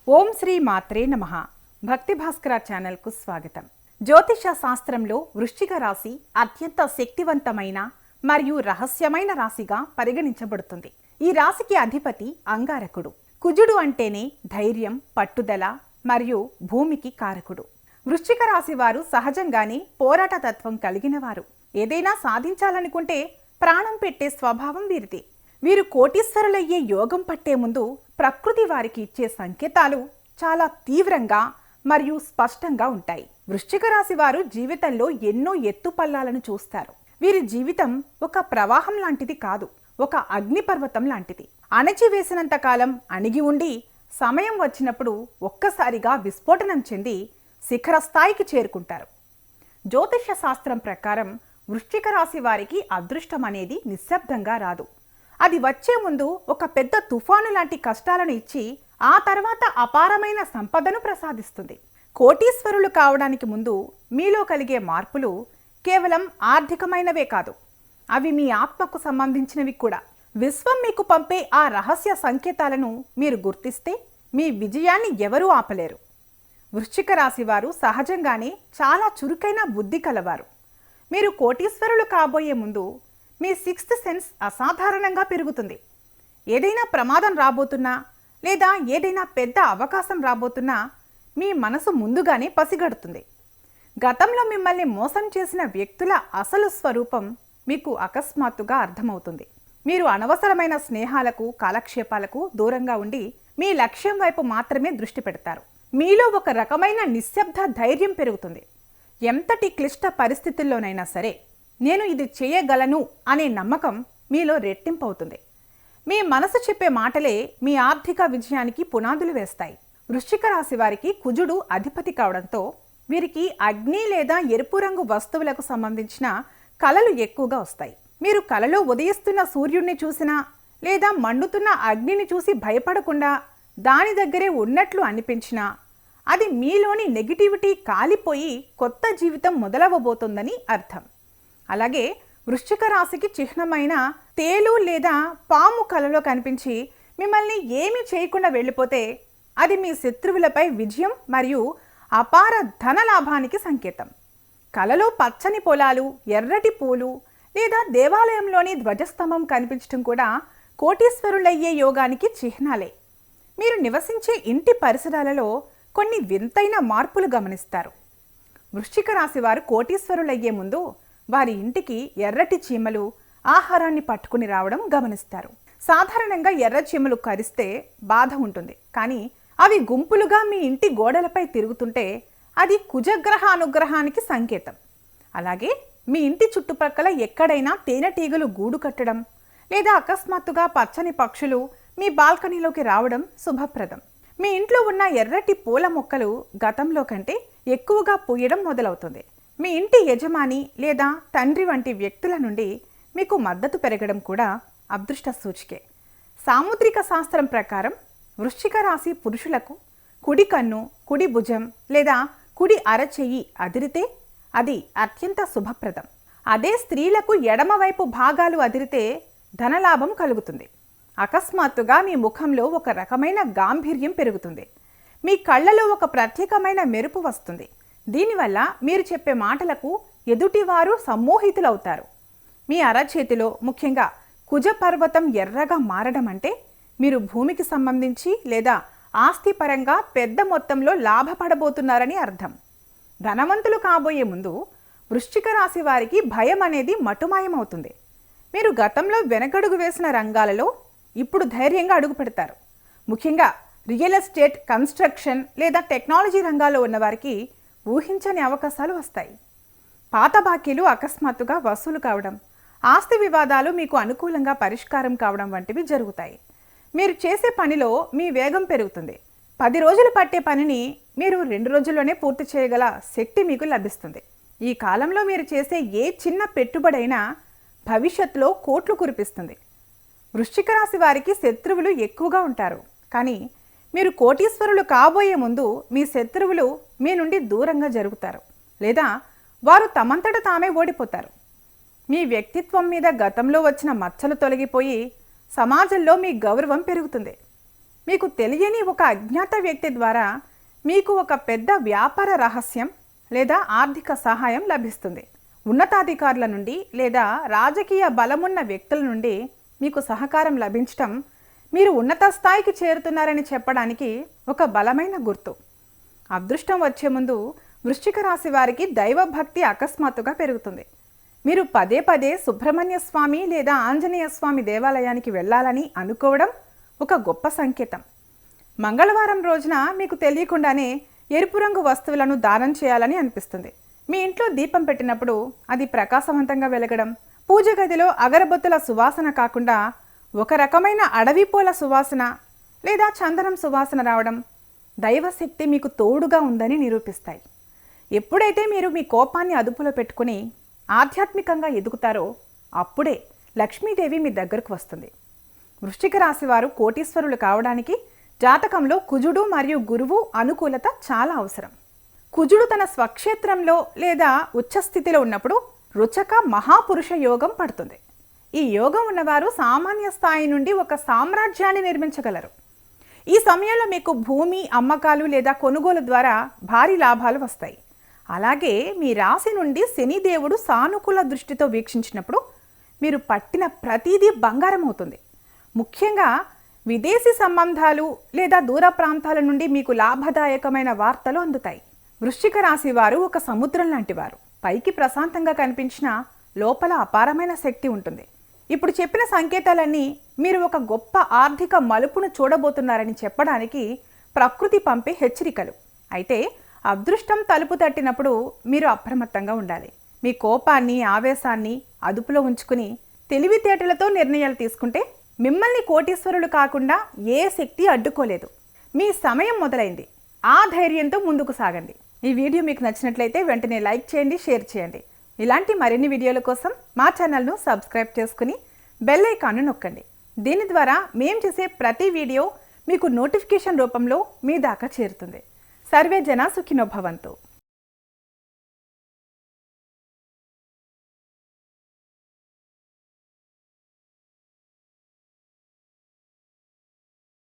ఓం శ్రీ మాత్రే నమః. భక్తి భాస్కర ఛానల్కు స్వాగతం. జ్యోతిష శాస్త్రంలో వృశ్చిక రాశి అత్యంత శక్తివంతమైన మరియు రహస్యమైన రాశిగా పరిగణించబడుతుంది. ఈ రాశికి అధిపతి అంగారకుడు. కుజుడు అంటేనే ధైర్యం, పట్టుదల మరియు భూమికి కారకుడు. వృశ్చిక రాశి వారు సహజంగానే పోరాట తత్వం కలిగిన వారు. ఏదైనా సాధించాలనుకుంటే ప్రాణం పెట్టే స్వభావం వీరిది. వీరు కోటీశ్వరులయ్యే యోగం పట్టే ముందు ప్రకృతి వారికి ఇచ్చే సంకేతాలు చాలా తీవ్రంగా మరియు స్పష్టంగా ఉంటాయి. వృశ్చిక రాశి వారు జీవితంలో ఎన్నో ఎత్తుపల్లాలను చూస్తారు. వీరి జీవితం ఒక ప్రవాహం లాంటిది కాదు, ఒక అగ్నిపర్వతం లాంటిది. అణచివేసినంత కాలం అణిగి ఉండి సమయం వచ్చినప్పుడు ఒక్కసారిగా విస్ఫోటనం చెంది శిఖర స్థాయికి చేరుకుంటారు. జ్యోతిష శాస్త్రం ప్రకారం వృశ్చిక రాశి వారికి అదృష్టం అనేది నిశ్శబ్దంగా రాదు. అది వచ్చే ముందు ఒక పెద్ద తుఫాను లాంటి కష్టాలను ఇచ్చి ఆ తర్వాత అపారమైన సంపదను ప్రసాదిస్తుంది. కోటీశ్వరులు కావడానికి ముందు మీలో కలిగే మార్పులు కేవలం ఆర్థికమైనవే కాదు, అవి మీ ఆత్మకు సంబంధించినవి కూడా. విశ్వం మీకు పంపే ఆ రహస్య సంకేతాలను మీరు గుర్తిస్తే మీ విజయాన్ని ఎవరూ ఆపలేరు. వృశ్చిక రాశి వారు సహజంగానే చాలా చురుకైన బుద్ధి కలవారు. మీరు కోటీశ్వరులు కాబోయే ముందు మీ సిక్స్త్ సెన్స్ అసాధారణంగా పెరుగుతుంది. ఏదైనా ప్రమాదం రాబోతున్నా లేదా ఏదైనా పెద్ద అవకాశం రాబోతున్నా మీ మనసు ముందుగానే పసిగడుతుంది. గతంలో మిమ్మల్ని మోసం చేసిన వ్యక్తుల అసలు స్వరూపం మీకు అకస్మాత్తుగా అర్థమవుతుంది. మీరు అనవసరమైన స్నేహాలకు, కాలక్షేపాలకు దూరంగా ఉండి మీ లక్ష్యం వైపు మాత్రమే దృష్టి పెడతారు. మీలో ఒక రకమైన నిశ్శబ్ద ధైర్యం పెరుగుతుంది. ఎంతటి క్లిష్ట పరిస్థితుల్లోనైనా సరే నేను ఇది చేయగలను అనే నమ్మకం మీలో రెట్టింపు అవుతుంది. మీ మనసు చెప్పే మాటలే మీ ఆర్థిక విజయానికి పునాదులు వేస్తాయి. వృశ్చిక రాశి వారికి కుజుడు అధిపతి కావడంతో వీరికి అగ్ని లేదా ఎరుపు రంగు వస్తువులకు సంబంధించిన కలలు ఎక్కువగా వస్తాయి. మీరు కలలో ఉదయిస్తున్న సూర్యుడిని చూసినా లేదా మండుతున్న అగ్నిని చూసి భయపడకుండా దాని దగ్గరే ఉన్నట్లు అనిపించినా అది మీలోని నెగిటివిటీ కాలిపోయి కొత్త జీవితం మొదలవబోతోందని అర్థం. అలాగే వృశ్చిక రాశికి చిహ్నమైన తేలు లేదా పాము కలలో కనిపించి మిమ్మల్ని ఏమీ చేయకుండా వెళ్ళిపోతే అది మీ శత్రువులపై విజయం మరియు అపార ధన లాభానికి సంకేతం. కలలో పచ్చని పొలాలు, ఎర్రటి పూలు లేదా దేవాలయంలోని ధ్వజస్తంభం కనిపించడం కూడా కోటీశ్వరులయ్యే యోగానికి చిహ్నాలే. మీరు నివసించే ఇంటి పరిసరాలలో కొన్ని వింతైన మార్పులు గమనిస్తారు. వృశ్చిక రాశి వారు కోటీశ్వరులయ్యే ముందు వారి ఇంటికి ఎర్రటి చీమలు ఆహారాన్ని పట్టుకుని రావడం గమనిస్తారు. సాధారణంగా ఎర్ర చీమలు కరిస్తే బాధ ఉంటుంది, కానీ అవి గుంపులుగా మీ ఇంటి గోడలపై తిరుగుతుంటే అది కుజగ్రహ అనుగ్రహానికి సంకేతం. అలాగే మీ ఇంటి చుట్టుపక్కల ఎక్కడైనా తేనెటీగలు గూడు కట్టడం లేదా అకస్మాత్తుగా పచ్చని పక్షులు మీ బాల్కనీలోకి రావడం శుభప్రదం. మీ ఇంట్లో ఉన్న ఎర్రటి పూల మొక్కలు గతంలో కంటే ఎక్కువగా పూయడం మొదలవుతుంది. మీ ఇంటి యజమాని లేదా తండ్రి వంటి వ్యక్తుల నుండి మీకు మద్దతు పెరగడం కూడా అదృష్ట సూచికే. సాముద్రిక శాస్త్రం ప్రకారం వృశ్చిక రాశి పురుషులకు కుడి కన్ను, కుడి భుజం లేదా కుడి అరచెయ్యి అదిరితే అది అత్యంత శుభప్రదం. అదే స్త్రీలకు ఎడమవైపు భాగాలు అదిరితే ధనలాభం కలుగుతుంది. అకస్మాత్తుగా మీ ముఖంలో ఒక రకమైన గాంభీర్యం పెరుగుతుంది. మీ కళ్ళలో ఒక ప్రత్యేకమైన మెరుపు వస్తుంది. దీనివల్ల మీరు చెప్పే మాటలకు ఎదుటివారు సమ్మోహితులవుతారు. మీ అరచేతిలో ముఖ్యంగా కుజ పర్వతం ఎర్రగా మారడం అంటే మీరు భూమికి సంబంధించి లేదా ఆస్తిపరంగా పెద్ద మొత్తంలో లాభపడబోతున్నారని అర్థం. ధనవంతులు కాబోయే ముందు వృశ్చిక రాశి వారికి భయం అనేది మటుమాయమవుతుంది. మీరు గతంలో వెనకడుగు వేసిన రంగాలలో ఇప్పుడు ధైర్యంగా అడుగు పెడతారు. ముఖ్యంగా రియల్ ఎస్టేట్, కన్స్ట్రక్షన్ లేదా టెక్నాలజీ రంగాల్లో ఉన్నవారికి ఊహించని అవకాశాలు వస్తాయి. పాత బాకీలు అకస్మాత్తుగా వసూలు కావడం, ఆస్తి వివాదాలు మీకు అనుకూలంగా పరిష్కారం కావడం వంటివి జరుగుతాయి. మీరు చేసే పనిలో మీ వేగం పెరుగుతుంది. 10 రోజులు పట్టే పనిని మీరు 2 రోజుల్లోనే పూర్తి చేయగల శక్తి మీకు లభిస్తుంది. ఈ కాలంలో మీరు చేసే ఏ చిన్న పెట్టుబడైనా భవిష్యత్తులో కోట్లు కురిపిస్తుంది. వృశ్చిక రాశి వారికి శత్రువులు ఎక్కువగా ఉంటారు, కానీ మీరు కోటీశ్వరులు కాబోయే ముందు మీ శత్రువులు మీ నుండి దూరంగా జరుగుతారు లేదా వారు తమంతట తామే ఓడిపోతారు. మీ వ్యక్తిత్వం మీద గతంలో వచ్చిన మచ్చలు తొలగిపోయి సమాజంలో మీ గౌరవం పెరుగుతుంది. మీకు తెలియని ఒక అజ్ఞాత వ్యక్తి ద్వారా మీకు ఒక పెద్ద వ్యాపార రహస్యం లేదా ఆర్థిక సహాయం లభిస్తుంది. ఉన్నతాధికారుల నుండి లేదా రాజకీయ బలమున్న వ్యక్తుల నుండి మీకు సహకారం లభించటం మీరు ఉన్నత స్థాయికి చేరుతున్నారని చెప్పడానికి ఒక బలమైన గుర్తు. అదృష్టం వచ్చే ముందు వృశ్చిక రాశి వారికి దైవభక్తి అకస్మాత్తుగా పెరుగుతుంది. మీరు పదే పదే సుబ్రహ్మణ్య స్వామి లేదా ఆంజనేయ స్వామి దేవాలయానికి వెళ్ళాలని అనుకోవడం ఒక గొప్ప సంకేతం. మంగళవారం రోజున మీకు తెలియకుండానే ఎరుపు రంగు వస్తువులను దానం చేయాలని అనిపిస్తుంది. మీ ఇంట్లో దీపం పెట్టినప్పుడు అది ప్రకాశవంతంగా వెలగడం, పూజ గదిలో అగరబత్తుల సువాసన కాకుండా ఒక రకమైన అడవి పూల సువాసన లేదా చందనం సువాసన రావడం దైవశక్తి మీకు తోడుగా ఉందని నిరూపిస్తాయి. ఎప్పుడైతే మీరు మీ కోపాన్ని అదుపులో పెట్టుకుని ఆధ్యాత్మికంగా ఎదుగుతారో అప్పుడే లక్ష్మీదేవి మీ దగ్గరకు వస్తుంది. వృశ్చిక రాశి వారు కోటీశ్వరులు కావడానికి జాతకంలో కుజుడు మరియు గురువు అనుకూలత చాలా అవసరం. కుజుడు తన స్వక్షేత్రంలో లేదా ఉచ్చస్థితిలో ఉన్నప్పుడు రుచక మహాపురుష యోగం పడుతుంది. ఈ యోగం ఉన్నవారు సామాన్య స్థాయి నుండి ఒక సామ్రాజ్యాన్ని నిర్మించగలరు. ఈ సమయంలో మీకు భూమి అమ్మకాలు లేదా కొనుగోలు ద్వారా భారీ లాభాలు వస్తాయి. అలాగే మీ రాశి నుండి శనిదేవుడు సానుకూల దృష్టితో వీక్షించినప్పుడు మీరు పట్టిన ప్రతిదీ బంగారం అవుతుంది. ముఖ్యంగా విదేశీ సంబంధాలు లేదా దూర ప్రాంతాల నుండి మీకు లాభదాయకమైన వార్తలు అందుతాయి. వృశ్చిక రాశి వారు ఒక సముద్రం లాంటి వారు. పైకి ప్రశాంతంగా కనిపించినా లోపల అపారమైన శక్తి ఉంటుంది. ఇప్పుడు చెప్పిన సంకేతాలన్నీ మీరు ఒక గొప్ప ఆర్థిక మలుపును చూడబోతున్నారని చెప్పడానికి ప్రకృతి పంపే హెచ్చరికలు. అయితే అదృష్టం తలుపు తట్టినప్పుడు మీరు అప్రమత్తంగా ఉండాలి. మీ కోపాన్ని ఆవేశాన్ని అదుపులో ఉంచుకుని తెలివితేటలతో నిర్ణయాలు తీసుకుంటే మిమ్మల్ని కోటీశ్వరులు కాకుండా ఏ శక్తి అడ్డుకోలేదు. మీ సమయం మొదలైంది. ఆ ధైర్యంతో ముందుకు సాగండి. ఈ వీడియో మీకు నచ్చినట్లయితే వెంటనే లైక్ చేయండి, షేర్ చేయండి. ఇలాంటి మరిన్ని వీడియోల కోసం మా ఛానల్ను సబ్స్క్రైబ్ చేసుకుని బెల్ ఐకాన్ను నొక్కండి. దీని ద్వారా మేము చేసే ప్రతి వీడియో మీకు నోటిఫికేషన్ రూపంలో మీ దాకా చేరుతుంది. సర్వే జన సుఖినో భవంతు.